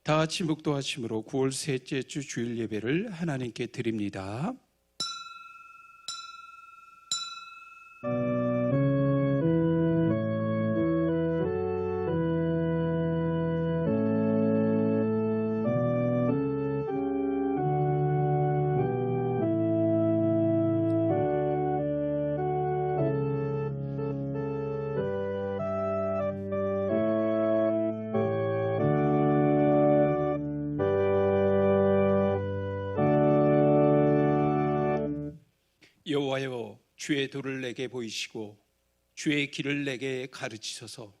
다 같이 묵도하심으로 9월 셋째 주 주일 예배를 하나님께 드립니다. 여호와여, 주의 도를 내게 보이시고 주의 길을 내게 가르치소서.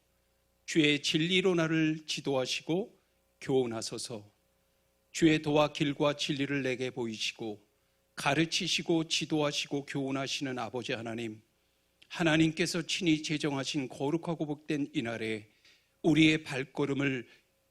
주의 진리로 나를 지도하시고 교훈하소서. 주의 도와 길과 진리를 내게 보이시고 가르치시고 지도하시고 교훈하시는 아버지 하나님, 하나님께서 친히 제정하신 거룩하고 복된 이날에 우리의 발걸음을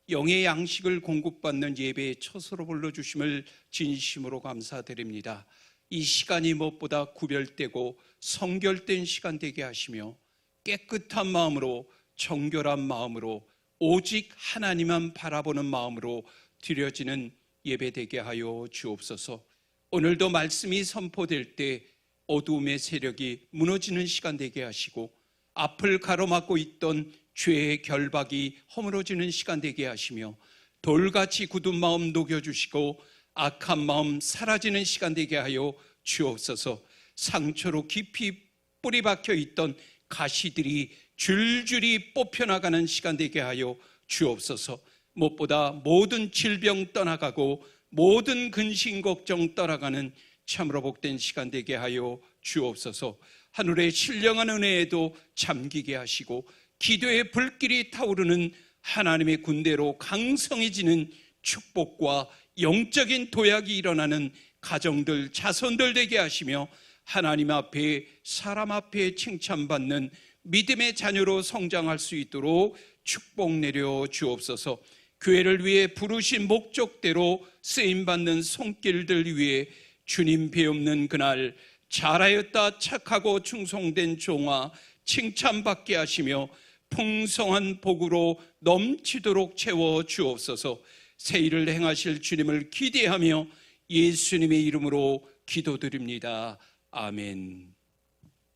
영의 양식을 공급받는 예배의 처소로 불러주심을 진심으로 감사드립니다. 이 시간이 무엇보다 구별되고 성결된 시간 되게 하시며 깨끗한 마음으로, 정결한 마음으로, 오직 하나님만 바라보는 마음으로 드려지는 예배 되게 하여 주옵소서. 오늘도 말씀이 선포될 때 어두움의 세력이 무너지는 시간 되게 하시고 앞을 가로막고 있던 죄의 결박이 허물어지는 시간 되게 하시며 돌같이 굳은 마음 녹여주시고 악한 마음 사라지는 시간 되게 하여 주옵소서. 상처로 깊이 뿌리 박혀 있던 가시들이 줄줄이 뽑혀나가는 시간 되게 하여 주옵소서. 무엇보다 모든 질병 떠나가고 모든 근심 걱정 떠나가는 참으로 복된 시간 되게 하여 주옵소서. 하늘의 신령한 은혜에도 잠기게 하시고 기도의 불길이 타오르는 하나님의 군대로 강성해지는 축복과 영적인 도약이 일어나는 가정들, 자손들 되게 하시며 하나님 앞에, 사람 앞에 칭찬받는 믿음의 자녀로 성장할 수 있도록 축복 내려 주옵소서. 교회를 위해 부르신 목적대로 쓰임받는 손길들 위해 주님 배없는 그날 잘하였다 착하고 충성된 종아 칭찬받게 하시며 풍성한 복으로 넘치도록 채워 주옵소서. 새 일을 행하실 주님을 기대하며 예수님의 이름으로 기도드립니다. 아멘.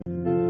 아멘.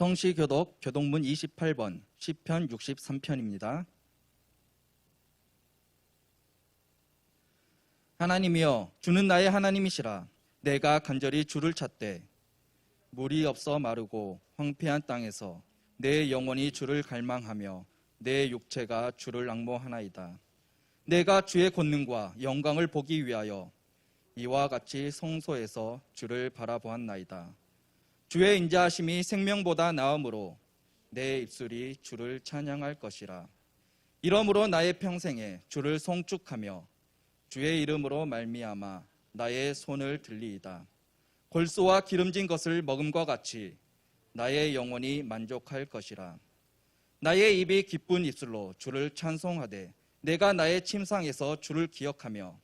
성시교독 교독문 28번 시편 63편입니다. 하나님이여, 주는 나의 하나님이시라. 내가 간절히 주를 찾되 물이 없어 마르고 황폐한 땅에서 내 영혼이 주를 갈망하며 내 육체가 주를 앙모하나이다. 내가 주의 권능과 영광을 보기 위하여 이와 같이 성소에서 주를 바라보았나이다. 주의 인자하심이 생명보다 나음으로 내 입술이 주를 찬양할 것이라. 이러므로 나의 평생에 주를 송축하며 주의 이름으로 말미암아 나의 손을 들리이다. 골수와 기름진 것을 먹음과 같이 나의 영혼이 만족할 것이라. 나의 입이 기쁜 입술로 주를 찬송하되 내가 나의 침상에서 주를 기억하며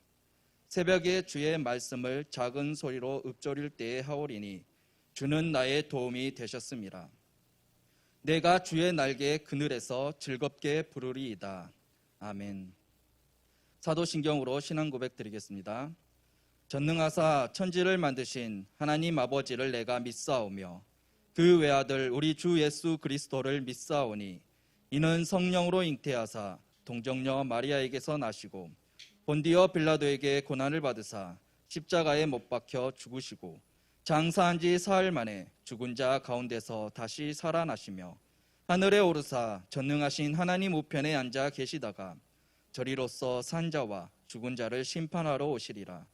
새벽에 주의 말씀을 작은 소리로 읊조릴 때에 하오리니 주는 나의 도움이 되셨습니다. 내가 주의 날개 그늘에서 즐겁게 부르리이다. 아멘. 사도신경으로 신앙 고백 드리겠습니다. 전능하사 천지를 만드신 하나님 아버지를 내가 믿사오며 그 외아들 우리 주 예수 그리스도를 믿사오니 이는 성령으로 잉태하사 동정녀 마리아에게서 나시고 본디오 빌라도에게 고난을 받으사 십자가에 못 박혀 죽으시고 장사한 지 사흘 만에 죽은 자 가운데서 다시 살아나시며 하늘에 오르사 전능하신 하나님 우편에 앉아 계시다가 저리로서 산 자와 죽은 자를 심판하러 오시리라.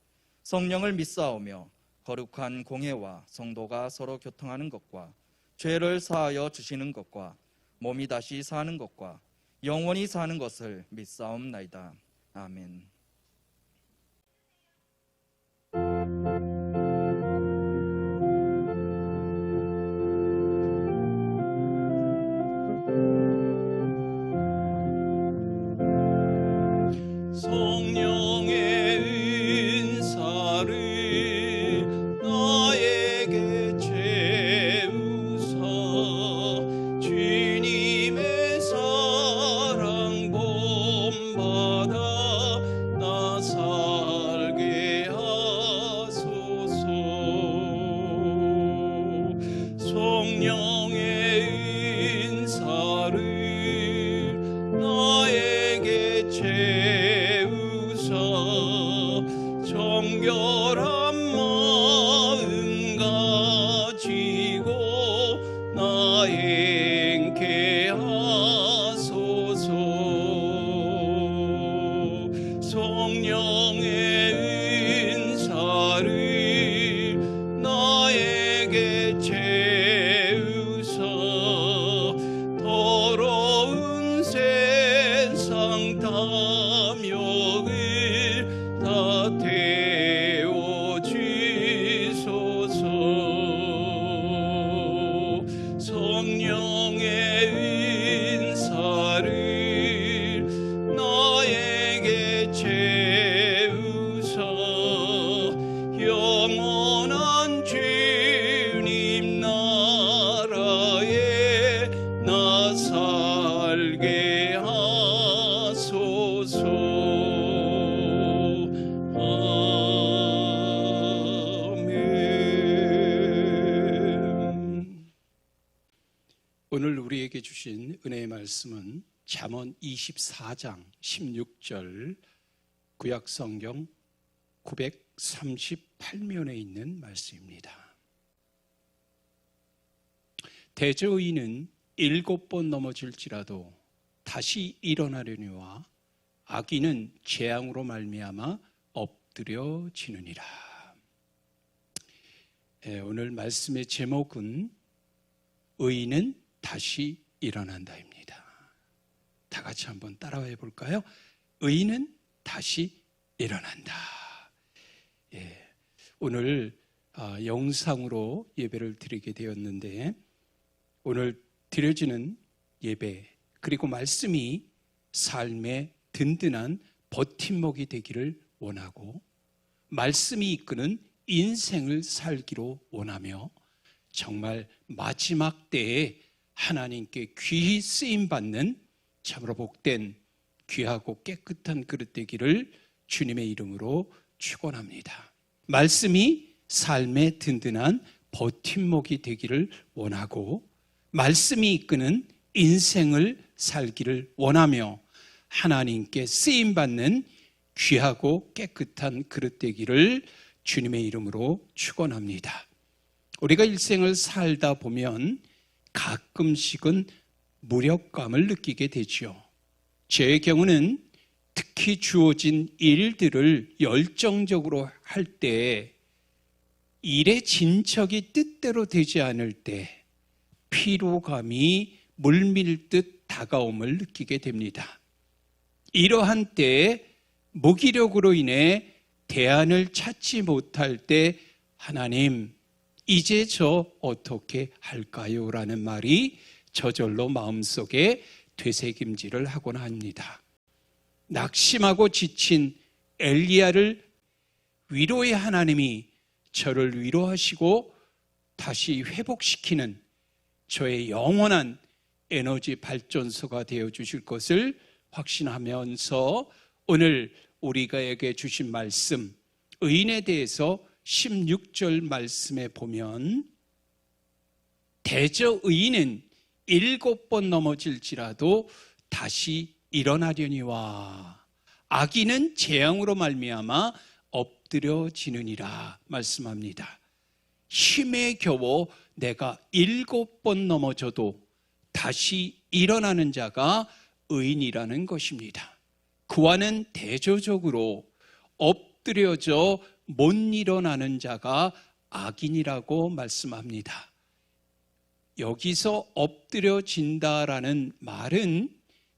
성령을 믿사오며 거룩한 공회와 성도가 서로 교통하는 것과 죄를 사하여 주시는 것과 몸이 다시 사는 것과 영원히 사는 것을 믿사옵나이다. 아멘. 성령의 은사를 나에게 채우사 주님의 사랑 본받아 나 살게 하소서. 성령의 은사를 나에게 채우사 정결한 마음 가지고 나 행케 하소서. 성령의 은사를 나에게 채우사 더러운 세상 탐욕을 다 태워 주소서. 성령의 은사를 나에게 채우사 영원한 주님 나라에 나 살게 하소서. 아멘. 오늘 우리에게 주신 은혜의 말씀은 잠언 24장 16절 구약성경 938면에 있는 말씀입니다. 대저의인은 7번 넘어질지라도 다시 일어나려니와 악인은 재앙으로 말미암아 엎드려지느니라. 오늘 말씀의 제목은 의인은 다시 일어난다입니다. 다 같이 한번 따라해 볼까요? 의인은 다시 일어난다. 오늘 영상으로 예배를 드리게 되었는데 오늘 드려지는 예배 그리고 말씀이 삶의 든든한 버팀목이 되기를 원하고 말씀이 이끄는 인생을 살기로 원하며 정말 마지막 때에 하나님께 귀히 쓰임받는 참으로 복된 귀하고 깨끗한 그릇 되기를 주님의 이름으로 축원합니다. 말씀이 삶의 든든한 버팀목이 되기를 원하고 말씀이 이끄는 인생을 살기를 원하며 하나님께 쓰임받는 귀하고 깨끗한 그릇 되기를 주님의 이름으로 축원합니다. 우리가 일생을 살다 보면 가끔씩은 무력감을 느끼게 되죠. 제 경우는 특히 주어진 일들을 열정적으로 할 때 일의 진척이 뜻대로 되지 않을 때 피로감이 물밀듯 다가옴을 느끼게 됩니다. 이러한 때에 무기력으로 인해 대안을 찾지 못할 때 하나님, 이제 저 어떻게 할까요? 라는 말이 저절로 마음속에 되새김질을 하곤 합니다. 낙심하고 지친 엘리야를 위로의 하나님이 저를 위로하시고 다시 회복시키는 저의 영원한 에너지 발전소가 되어 주실 것을 확신하면서 오늘 우리가에게 주신 말씀, 의인에 대해서 16절 말씀에 보면 대저 의인은 7번 넘어질지라도 다시 일어나려니와 악인은 재앙으로 말미암아 엎드려지느니라 말씀합니다. 힘에 겨워 내가 7번 넘어져도 다시 일어나는 자가 의인이라는 것입니다. 그와는 대조적으로 엎드려져 못 일어나는 자가 악인이라고 말씀합니다. 여기서 엎드려진다라는 말은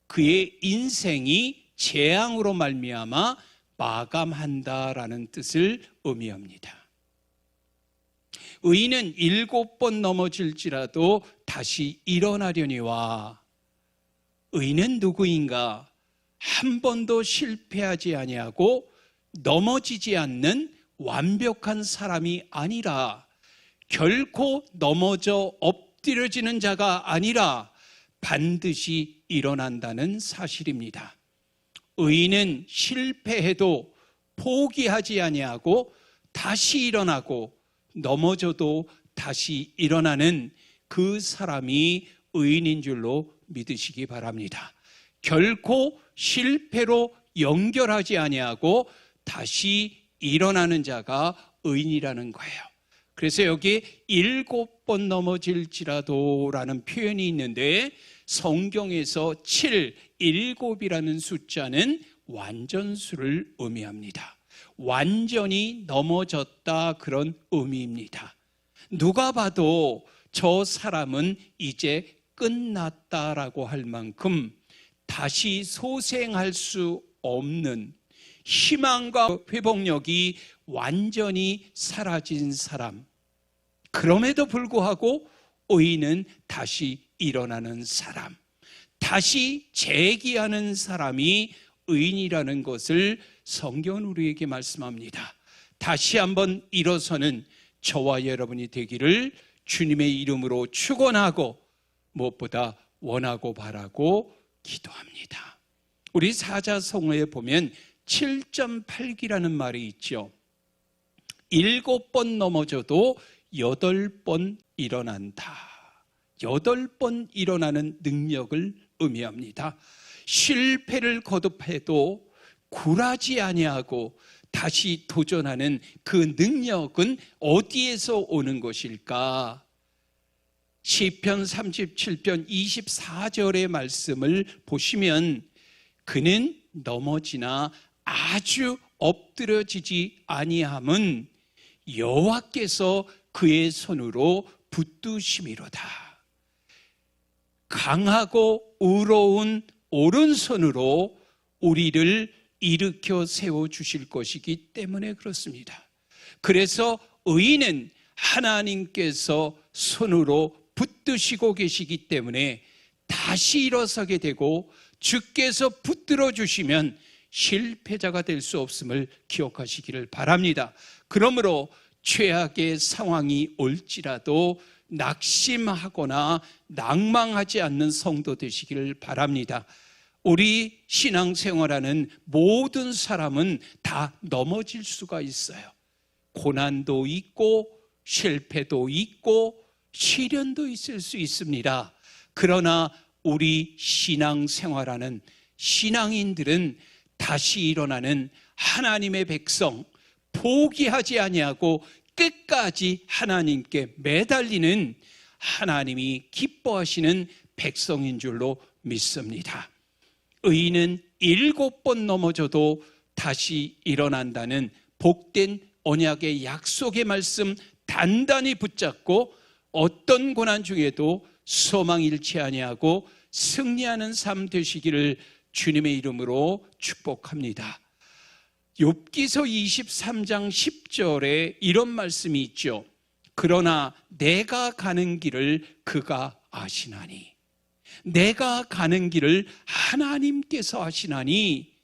그의 인생이 재앙으로 말미암아 마감한다라는 뜻을 의미합니다. 의인은 7번 넘어질지라도 다시 일어나려니와 의인은 누구인가? 한 번도 실패하지 아니하고 넘어지지 않는 완벽한 사람이 아니라 결코 넘어져 엎드려지는 자가 아니라 반드시 일어난다는 사실입니다. 의인은 실패해도 포기하지 아니하고 다시 일어나고 넘어져도 다시 일어나는 그 사람이 의인인 줄로 믿으시기 바랍니다. 결코 실패로 연결하지 아니하고 다시 일어나는 자가 의인이라는 거예요. 그래서 여기 7번 넘어질지라도 라는 표현이 있는데 성경에서 7, 7이라는 숫자는 완전수를 의미합니다. 완전히 넘어졌다 그런 의미입니다. 누가 봐도 저 사람은 이제 끝났다라고 할 만큼 다시 소생할 수 없는 희망과 회복력이 완전히 사라진 사람. 그럼에도 불구하고 의인은 다시 일어나는 사람, 다시 재기하는 사람이 의인이라는 것을 성경은 우리에게 말씀합니다. 다시 한번 일어서는 저와 여러분이 되기를 주님의 이름으로 축원하고 무엇보다 원하고 바라고 기도합니다. 우리 사자성어에 보면 7.8기라는 말이 있죠. 7번 넘어져도 8번 일어난다. 8번 일어나는 능력을 의미합니다. 실패를 거듭해도 굴하지 아니하고 다시 도전하는 그 능력은 어디에서 오는 것일까? 시편 37편 24절의 말씀을 보시면 그는 넘어지나 아주 엎드려지지 아니함은 여호와께서 그의 손으로 붙드심이로다. 강하고 의로운 오른손으로 우리를 일으켜 세워주실 것이기 때문에 그렇습니다. 그래서 의인은 하나님께서 손으로 붙드시고 계시기 때문에 다시 일어서게 되고 주께서 붙들어 주시면 실패자가 될 수 없음을 기억하시기를 바랍니다. 그러므로 최악의 상황이 올지라도 낙심하거나 낭망하지 않는 성도 되시기를 바랍니다. 우리 신앙생활하는 모든 사람은 다 넘어질 수가 있어요. 고난도 있고 실패도 있고 시련도 있을 수 있습니다. 그러나 우리 신앙생활하는 신앙인들은 다시 일어나는 하나님의 백성, 포기하지 아니하고 끝까지 하나님께 매달리는 하나님이 기뻐하시는 백성인 줄로 믿습니다. 의인은 7번 넘어져도 다시 일어난다는 복된 언약의 약속의 말씀 단단히 붙잡고 어떤 고난 중에도 소망 잃지 아니하고 승리하는 삶 되시기를 주님의 이름으로 축복합니다. 욥기서 23장 10절에 이런 말씀이 있죠. 그러나 내가 가는 길을 그가 아시나니, 내가 가는 길을 하나님께서 아시나니,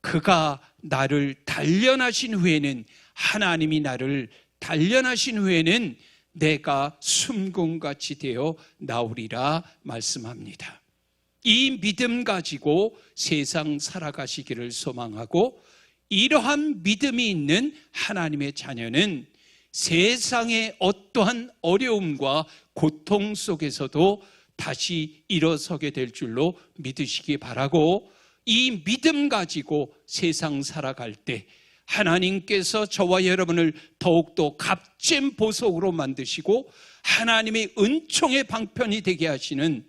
그가 나를 단련하신 후에는, 하나님이 나를 단련하신 후에는 내가 숨금같이 되어 나오리라 말씀합니다. 이 믿음 가지고 세상 살아가시기를 소망하고, 이러한 믿음이 있는 하나님의 자녀는 세상의 어떠한 어려움과 고통 속에서도 다시 일어서게 될 줄로 믿으시기 바라고, 이 믿음 가지고 세상 살아갈 때 하나님께서 저와 여러분을 더욱더 값진 보석으로 만드시고 하나님의 은총의 방편이 되게 하시는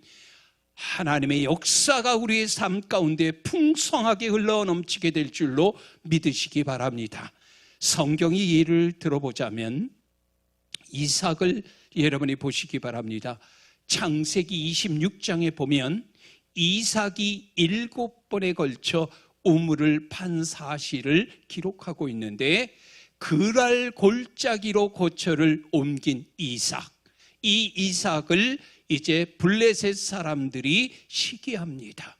하나님의 역사가 우리의 삶 가운데 풍성하게 흘러넘치게 될 줄로 믿으시기 바랍니다. 성경의 예를 들어보자면 이삭을 여러분이 보시기 바랍니다. 창세기 26장에 보면 이삭이 7번에 걸쳐 우물을 판 사실을 기록하고 있는데, 그랄 골짜기로 거처를 옮긴 이삭, 이 이삭을 이제 블레셋 사람들이 시기합니다.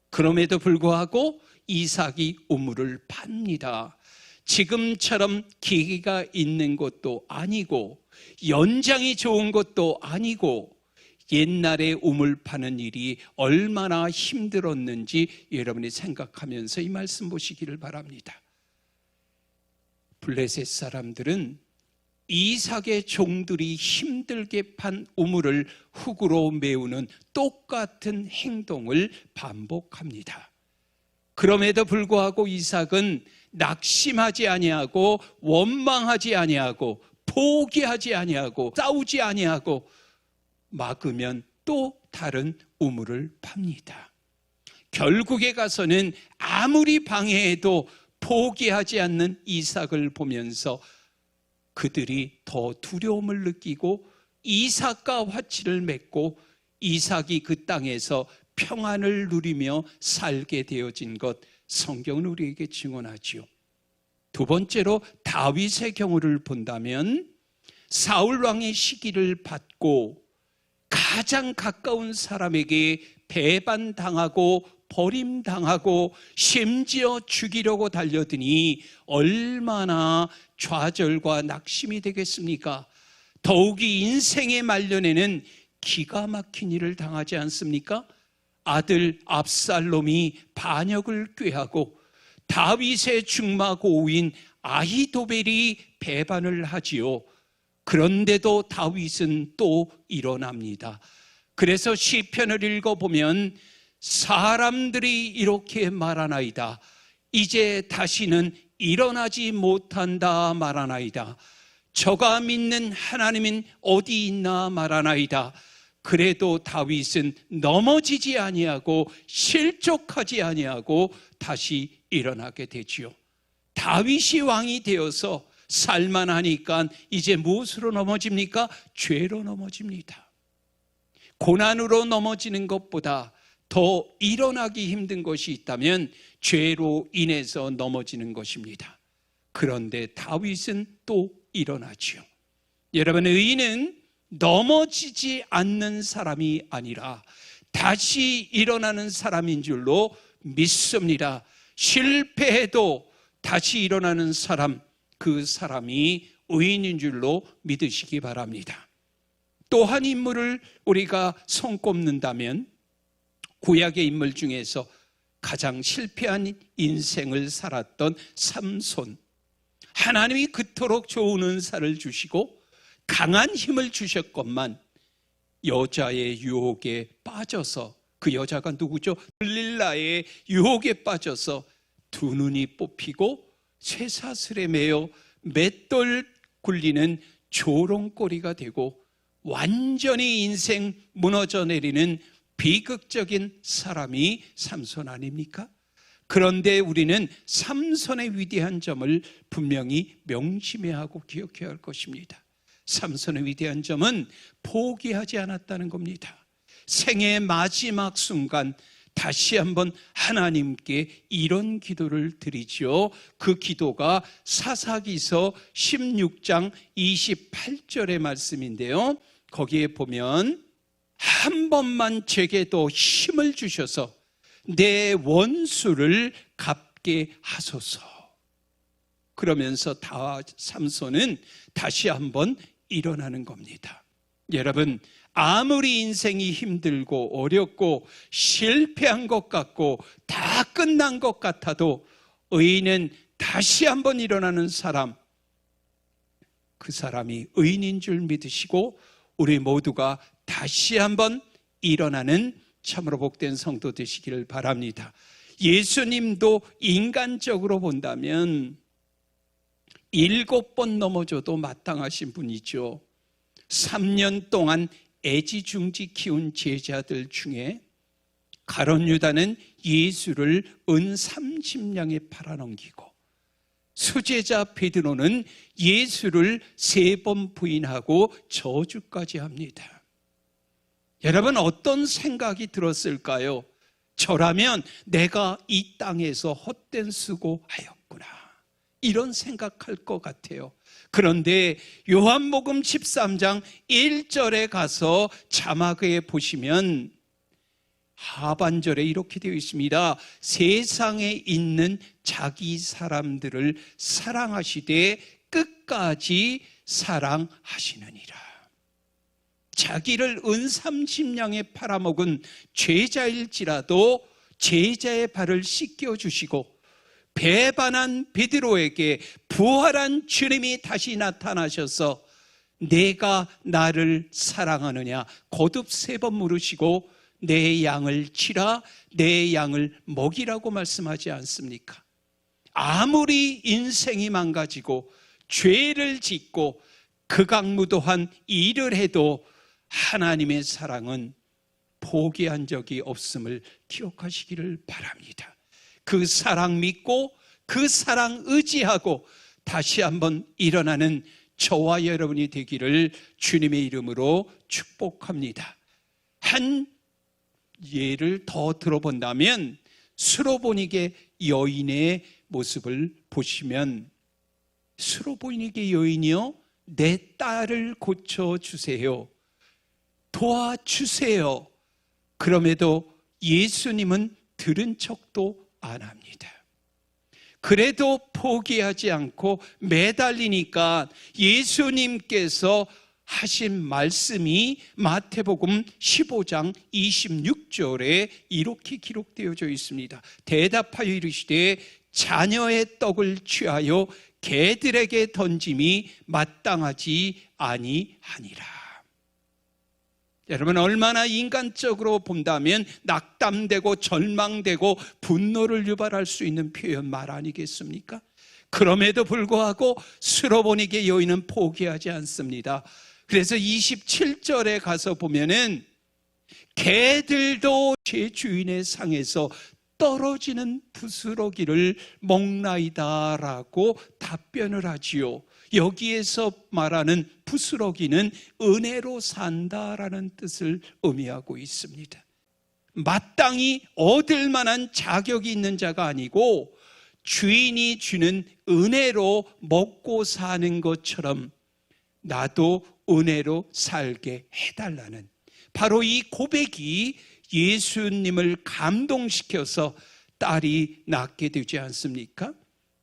그럼에도 불구하고 이삭이 우물을 팝니다. 지금처럼 기계가 있는 것도 아니고 연장이 좋은 것도 아니고 옛날에 우물 파는 일이 얼마나 힘들었는지 여러분이 생각하면서 이 말씀 보시기를 바랍니다. 블레셋 사람들은 이삭의 종들이 힘들게 판 우물을 흙으로 메우는 똑같은 행동을 반복합니다. 그럼에도 불구하고 이삭은 낙심하지 아니하고 원망하지 아니하고 포기하지 아니하고 싸우지 아니하고 막으면 또 다른 우물을 팝니다. 결국에 가서는 아무리 방해해도 포기하지 않는 이삭을 보면서 그들이 더 두려움을 느끼고 이삭과 화치를 맺고 이삭이 그 땅에서 평안을 누리며 살게 되어진 것, 성경은 우리에게 증언하지요. 두 번째로 다윗의 경우를 본다면 사울 왕의 시기를 받고 가장 가까운 사람에게 배반당하고 버림당하고 심지어 죽이려고 달려드니 얼마나 좌절과 낙심이 되겠습니까? 더욱이 인생의 말년에는 기가 막힌 일을 당하지 않습니까? 아들 압살롬이 반역을 꾀하고 다윗의 중마고우인 아히도벨이 배반을 하지요. 그런데도 다윗은 또 일어납니다. 그래서 시편을 읽어보면 사람들이 이렇게 말하나이다. 이제 다시는 일어나지 못한다 말하나이다. 저가 믿는 하나님은 어디 있나 말하나이다. 그래도 다윗은 넘어지지 아니하고 실족하지 아니하고 다시 일어나게 되지요. 다윗이 왕이 되어서 살만하니까 이제 무엇으로 넘어집니까? 죄로 넘어집니다. 고난으로 넘어지는 것보다 더 일어나기 힘든 것이 있다면 죄로 인해서 넘어지는 것입니다. 그런데 다윗은 또 일어나지요. 여러분, 의인은 넘어지지 않는 사람이 아니라 다시 일어나는 사람인 줄로 믿습니다. 실패해도 다시 일어나는 사람, 그 사람이 의인인 줄로 믿으시기 바랍니다. 또 한 인물을 우리가 손꼽는다면 구약의 인물 중에서 가장 실패한 인생을 살았던 삼손. 하나님이 그토록 좋은 은사를 주시고 강한 힘을 주셨건만 여자의 유혹에 빠져서, 그 여자가 누구죠? 들릴라의 유혹에 빠져서 두 눈이 뽑히고 쇠사슬에 매여 맷돌 굴리는 조롱거리가 되고 완전히 인생 무너져 내리는 비극적인 사람이 삼손 아닙니까? 그런데 우리는 삼손의 위대한 점을 분명히 명심해야 하고 기억해야 할 것입니다. 삼손의 위대한 점은 포기하지 않았다는 겁니다. 생애의 마지막 순간 다시 한번 하나님께 이런 기도를 드리죠. 그 기도가 사사기서 16장 28절의 말씀인데요. 거기에 보면 한 번만 제게도 힘을 주셔서 내 원수를 갚게 하소서. 그러면서 삼손은 다시 한번 일어나는 겁니다. 여러분, 아무리 인생이 힘들고 어렵고 실패한 것 같고 다 끝난 것 같아도 의인은 다시 한번 일어나는 사람, 그 사람이 의인인 줄 믿으시고 우리 모두가 다시 한번 일어나는 참으로 복된 성도 되시기를 바랍니다. 예수님도 인간적으로 본다면 7번 넘어져도 마땅하신 분이죠. 3년 동안 애지중지 키운 제자들 중에 가룟 유다는 예수를 은 30냥에 팔아넘기고 수제자 베드로는 예수를 3번 부인하고 저주까지 합니다. 여러분, 어떤 생각이 들었을까요? 저라면 내가 이 땅에서 헛된 수고하였구나, 이런 생각할 것 같아요. 그런데 요한복음 13장 1절에 가서 자막에 보시면 하반절에 이렇게 되어 있습니다. 세상에 있는 자기 사람들을 사랑하시되 끝까지 사랑하시느니라. 자기를 은 30냥에 팔아먹은 죄자일지라도 제자의 발을 씻겨주시고 배반한 베드로에게 부활한 주님이 다시 나타나셔서 내가 나를 사랑하느냐 거듭 3번 물으시고 내 양을 치라, 내 양을 먹이라고 말씀하지 않습니까? 아무리 인생이 망가지고 죄를 짓고 극악무도한 일을 해도 하나님의 사랑은 포기한 적이 없음을 기억하시기를 바랍니다. 그 사랑 믿고 그 사랑 의지하고 다시 한번 일어나는 저와 여러분이 되기를 주님의 이름으로 축복합니다. 한 예를 더 들어본다면 수로보니게 여인의 모습을 보시면, 수로보니게 여인이요, 내 딸을 고쳐주세요, 도와주세요. 그럼에도 예수님은 들은 척도 안 합니다. 그래도 포기하지 않고 매달리니까 예수님께서 하신 말씀이 마태복음 15장 26절에 이렇게 기록되어져 있습니다. 대답하여 이르시되 자녀의 떡을 취하여 개들에게 던짐이 마땅하지 아니하니라. 여러분, 얼마나 인간적으로 본다면 낙담되고 절망되고 분노를 유발할 수 있는 표현 말 아니겠습니까? 그럼에도 불구하고 수로보니게 여인은 포기하지 않습니다. 그래서 27절에 가서 보면은 개들도 제 주인의 상에서 떨어지는 부스러기를 먹나이다라고 답변을 하지요. 여기에서 말하는 부스러기는 은혜로 산다라는 뜻을 의미하고 있습니다. 마땅히 얻을 만한 자격이 있는 자가 아니고 주인이 주는 은혜로 먹고 사는 것처럼 나도 은혜로 살게 해달라는, 바로 이 고백이 예수님을 감동시켜서 딸이 낳게 되지 않습니까?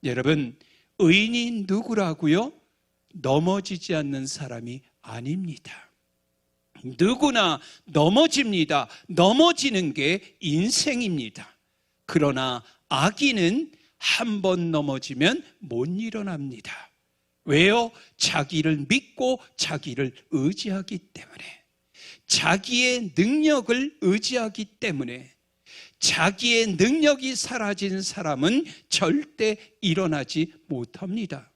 여러분, 의인이 누구라고요? 넘어지지 않는 사람이 아닙니다. 누구나 넘어집니다. 넘어지는 게 인생입니다. 그러나 악인은 한 번 넘어지면 못 일어납니다. 왜요? 자기를 믿고 자기를 의지하기 때문에, 자기의 능력을 의지하기 때문에. 자기의 능력이 사라진 사람은 절대 일어나지 못합니다.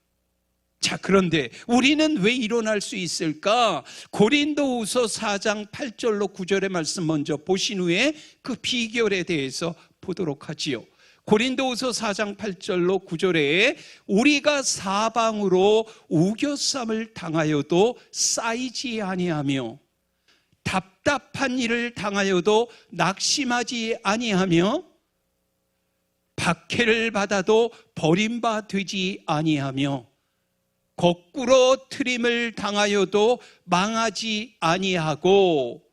자, 그런데 우리는 왜 일어날 수 있을까? 고린도후서 4장 8절로 9절의 말씀 먼저 보신 후에 그 비결에 대해서 보도록 하지요. 고린도후서 4장 8절로 9절에 우리가 사방으로 우겨쌈을 당하여도 쌓이지 아니하며 답답한 일을 당하여도 낙심하지 아니하며 박해를 받아도 버림바 되지 아니하며 거꾸로 트림을 당하여도 망하지 아니하고.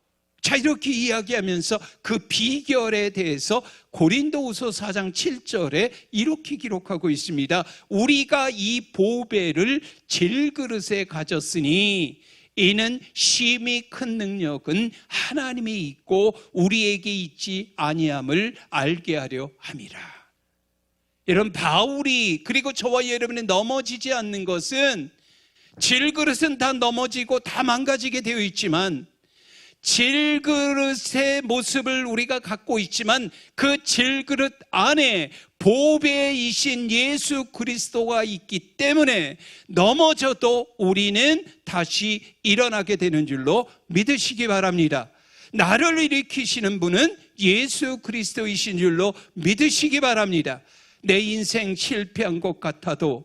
자, 이렇게 이야기하면서 그 비결에 대해서 고린도후서 4장 7절에 이렇게 기록하고 있습니다. 우리가 이 보배를 질그릇에 가졌으니 이는 심히 큰 능력은 하나님이 있고 우리에게 있지 아니함을 알게 하려 함이라. 여러분, 바울이 그리고 저와 여러분이 넘어지지 않는 것은, 질그릇은 다 넘어지고 다 망가지게 되어 있지만, 질그릇의 모습을 우리가 갖고 있지만 그 질그릇 안에 보배이신 예수 그리스도가 있기 때문에 넘어져도 우리는 다시 일어나게 되는 줄로 믿으시기 바랍니다. 나를 일으키시는 분은 예수 그리스도이신 줄로 믿으시기 바랍니다. 내 인생 실패한 것 같아도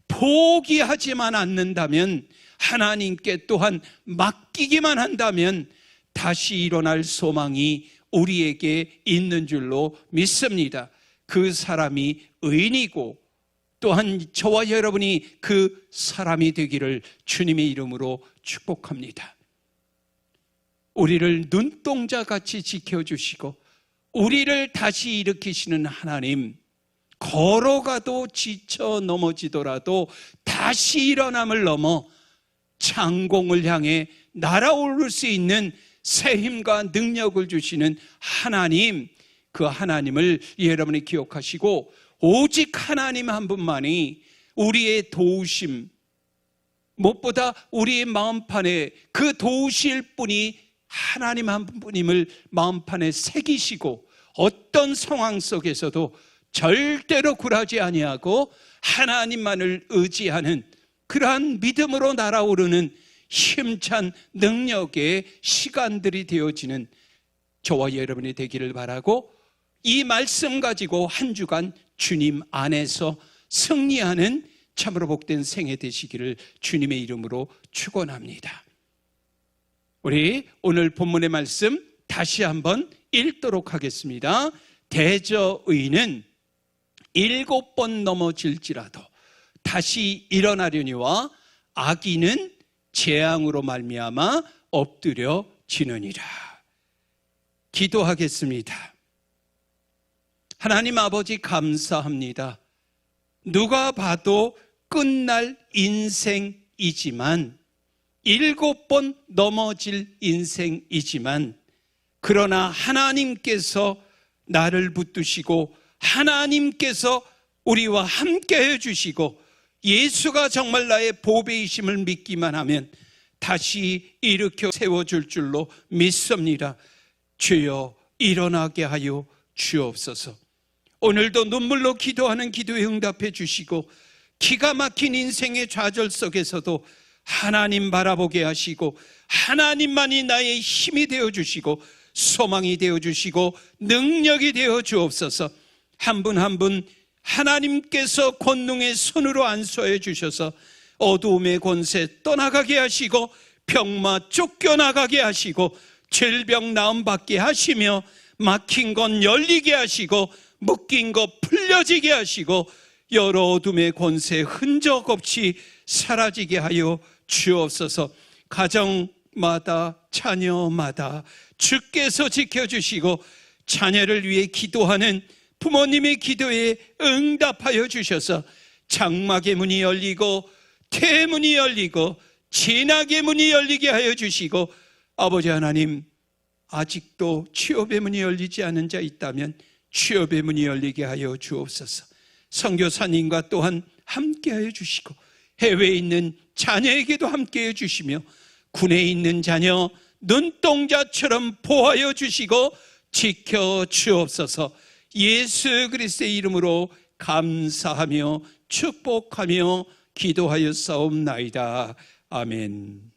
포기하지만 않는다면, 하나님께 또한 맡기기만 한다면 다시 일어날 소망이 우리에게 있는 줄로 믿습니다. 그 사람이 의인이고 또한 저와 여러분이 그 사람이 되기를 주님의 이름으로 축복합니다. 우리를 눈동자같이 지켜주시고 우리를 다시 일으키시는 하나님, 걸어가도 지쳐 넘어지더라도 다시 일어남을 넘어 창공을 향해 날아오를 수 있는 새 힘과 능력을 주시는 하나님, 그 하나님을 여러분이 기억하시고 오직 하나님 한 분만이 우리의 도우심, 무엇보다 우리의 마음판에 그 도우실 분이 하나님 한 분임을 마음판에 새기시고 어떤 상황 속에서도 절대로 굴하지 아니하고 하나님만을 의지하는 그러한 믿음으로 날아오르는 힘찬 능력의 시간들이 되어지는 저와 여러분이 되기를 바라고, 이 말씀 가지고 한 주간 주님 안에서 승리하는 참으로 복된 생애 되시기를 주님의 이름으로 축원합니다. 우리 오늘 본문의 말씀 다시 한번 읽도록 하겠습니다. 대저의인은 7번 넘어질지라도 다시 일어나려니와 악인은 재앙으로 말미암아 엎드려지느니라. 기도하겠습니다. 하나님 아버지, 감사합니다. 누가 봐도 끝날 인생이지만, 7번 넘어질 인생이지만, 그러나 하나님께서 나를 붙드시고 하나님께서 우리와 함께 해주시고 예수가 정말 나의 보배이심을 믿기만 하면 다시 일으켜 세워줄 줄로 믿습니다. 주여, 일어나게 하여 주옵소서. 오늘도 눈물로 기도하는 기도에 응답해 주시고 기가 막힌 인생의 좌절 속에서도 하나님 바라보게 하시고 하나님만이 나의 힘이 되어 주시고 소망이 되어 주시고 능력이 되어 주옵소서. 한 분 한 분 하나님께서 권능의 손으로 안수해 주셔서 어두움의 권세 떠나가게 하시고 병마 쫓겨나가게 하시고 질병 나음받게 하시며 막힌 건 열리게 하시고 묶인 것 풀려지게 하시고 여러 어둠의 권세 흔적 없이 사라지게 하여 주옵소서. 가정마다 자녀마다 주께서 지켜주시고 자녀를 위해 기도하는 부모님의 기도에 응답하여 주셔서 장막의 문이 열리고 태문이 열리고 진학의 문이 열리게 하여 주시고, 아버지 하나님, 아직도 취업의 문이 열리지 않은 자 있다면 취업의 문이 열리게 하여 주옵소서. 선교사님과 또한 함께 하여 주시고 해외에 있는 자녀에게도 함께해 주시며 군에 있는 자녀 눈동자처럼 보호하여 주시고 지켜 주옵소서. 예수 그리스도의 이름으로 감사하며 축복하며 기도하여 싸움나이다. 아멘.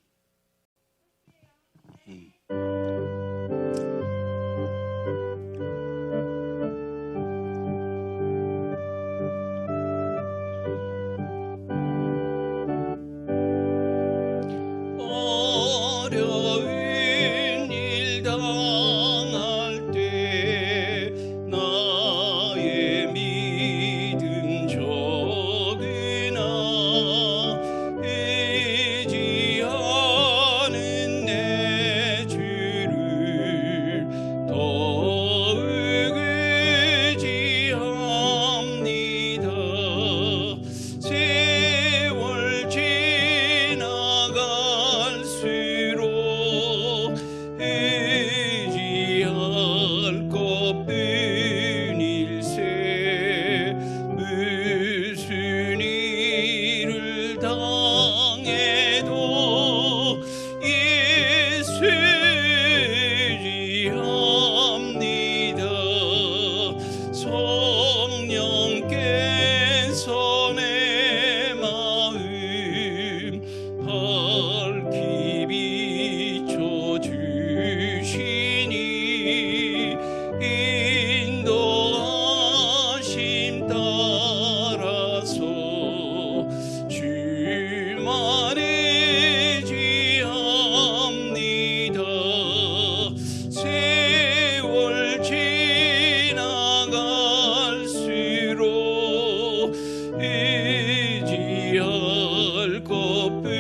어려운 일 당할 때 나의 믿음 적으나 의지하는 내 주를 더욱 의지합니다. 세월 지나갈수록 의지할 것뿐일세. 무슨 일을 당해도 예수 의지합니다. 성령께서 내 마음 밝히 비춰주시니 인도하심 따라서 주만 의지합니다. 세월 지나갈수록 의지할 것뿐일세.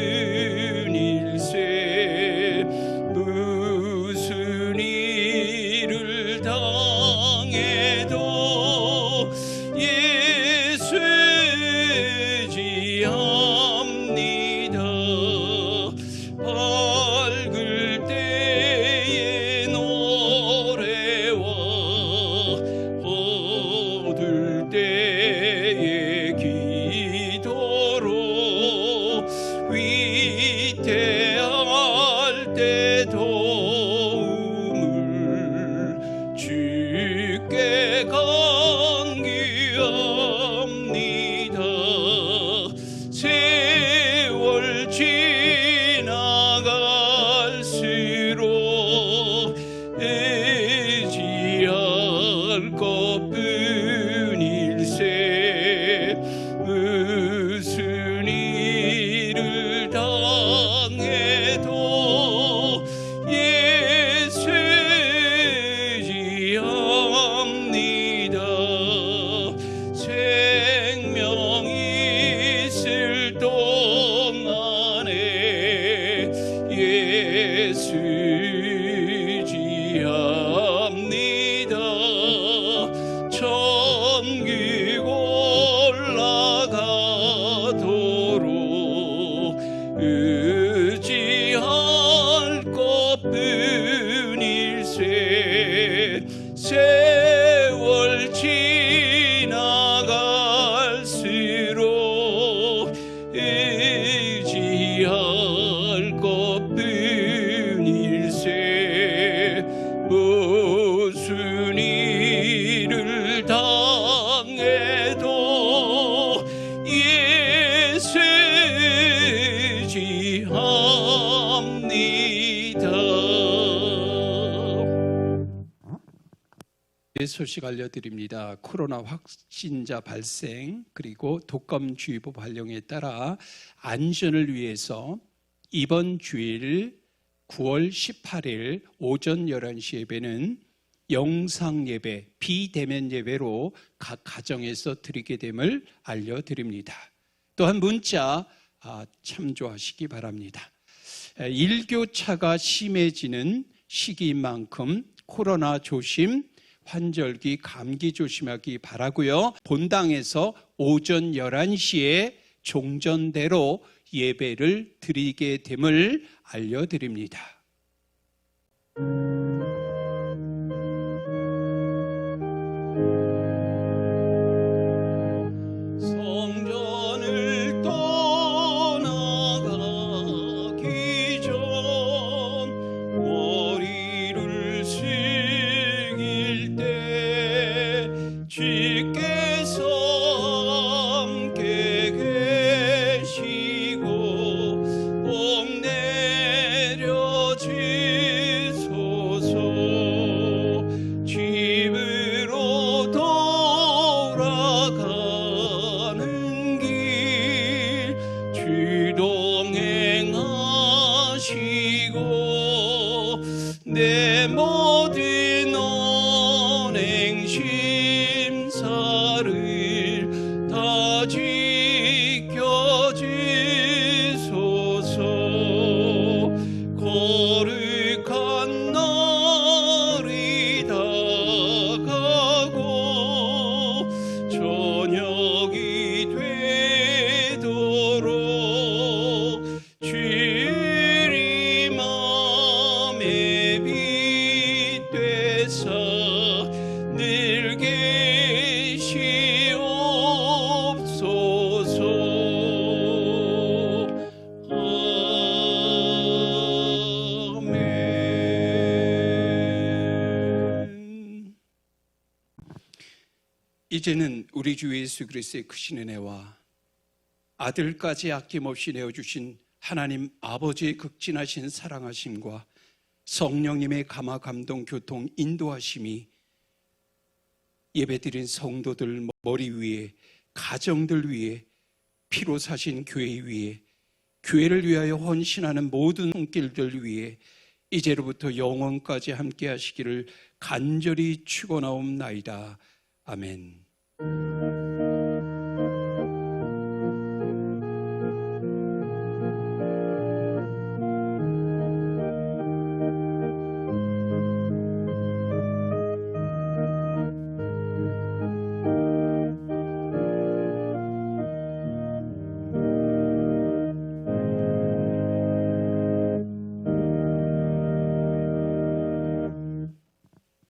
무슨 일을 당해도 예수 의지합니다. 밝을 때의 노래와 어두울 때의 기도로 위태할 때 도움을 주께 간구합니다. 세월 지나갈수록 의지할 것뿐일세. 무슨 일을 당해도 예수 의지합니다. 생명이 있을 동안에 예수 의지합니다. 천국 올라가도록 의지할 것뿐일세. 세월 지나갈수록 의지할 것뿐일세. 무슨 일을 당해도 예수 의지합니다. 소식 알려드립니다. 코로나 확진자 발생 그리고 독감주의보 발령에 따라 안전을 위해서 이번 주일 9월 18일 오전 11시 예배는 영상예배, 비대면 예배로 각 가정에서 드리게 됨을 알려드립니다. 또한 문자 참조하시기 바랍니다. 일교차가 심해지는 시기인 만큼 코로나 조심, 환절기 감기 조심하기 바라고요. 본당에서 오전 11시에 종전대로 예배를 드리게 됨을 알려드립니다. 성전을 떠 지켜주소서. 거룩한 날이 다가고 저녁이 되도록 주님 맘에 빛되사 늘 계시옵소서. 아멘. 이제는 우리 주 예수 그리스도의 크신 은혜와 아들까지 아낌없이 내어주신 하나님 아버지의 극진하신 사랑하심과 성령님의 감화 감동 교통 인도하심이 예배드린 성도들 머리 위에, 가정들 위에, 피로 사신 교회 위에, 교회를 위하여 헌신하는 모든 손길들 위에 이제로부터 영원까지 함께 하시기를 간절히 축원하옵나이다. 아멘.